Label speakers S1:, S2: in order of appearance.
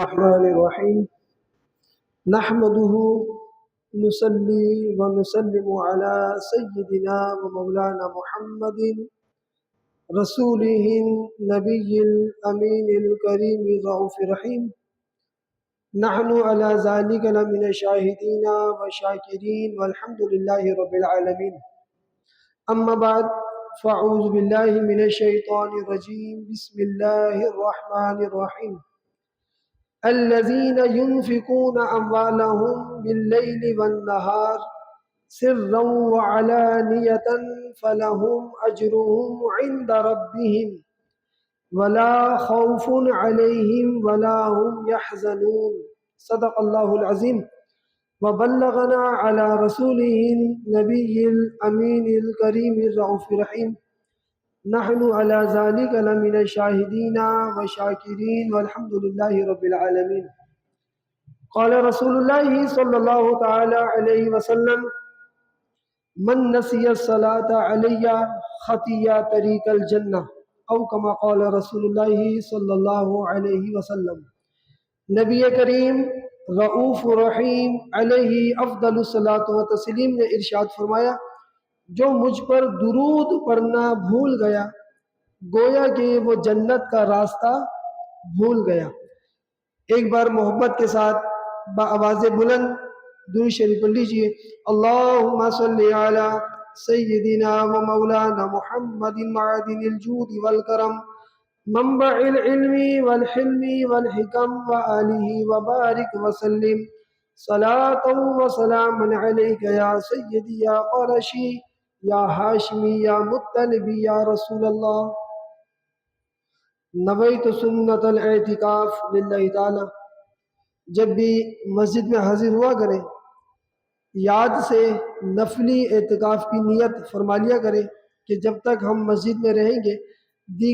S1: الرحمن الرحيم نحمده نصلي ونسلم على سيدنا ومولانا محمد رسوله النبي الأمين الكريم الرؤوف الرحيم. نحن على ذلك لمن الشاهدين والشاكرين والحمد لله رب العالمين. أما بعد فأعوذ بالله من الشيطان الرجيم. بسم الله الرحمن الرحيم. الذين ينفقون أموالهم بالليل والنهار سرا وعلانية فلهم أجرهم عند ربهم ولا خوف عليهم ولا هم يحزنون. صدق الله العظيم. وبلغنا على رسوله النبي الأمين الكريم الرؤوف الرحيم. نحن على ذلك لمن الشاهدين والشاكرين والحمد لله رب العالمين. قال رسول الله صلى الله تعالى عليه وسلم: من نسي الصلاة علي خطي طريق الجنة، او كما قال رسول اللہ صلی اللہ علیہ وسلم. نبی کریم رؤوف رحیم علیہ افضل الصلاۃ و تسلیم نے ارشاد فرمایا: جو مجھ پر درود پڑھنا بھول گیا گویا کہ وہ جنت کا راستہ بھول گیا. ایک بار محبت کے ساتھ بآواز بلند درود شریف پڑھ لیجیے. اللہم صلی علی سیدنا و مولانا محمد معدن الجود والکرم منبع العلم والحلم والحکم وآلہ وبارک وسلم صلاة و سلام علیک یا سیدی یا قرشی یا ہاشمی یا مطلبی یا رسول اللہ. نویت سنت الاعتکاف للہ تعالی. جب بھی مسجد میں حاضر ہوا کریں یاد سے نفلی اعتکاف کی نیت فرما لیا کریں کہ جب تک ہم مسجد میں رہیں گے دیگر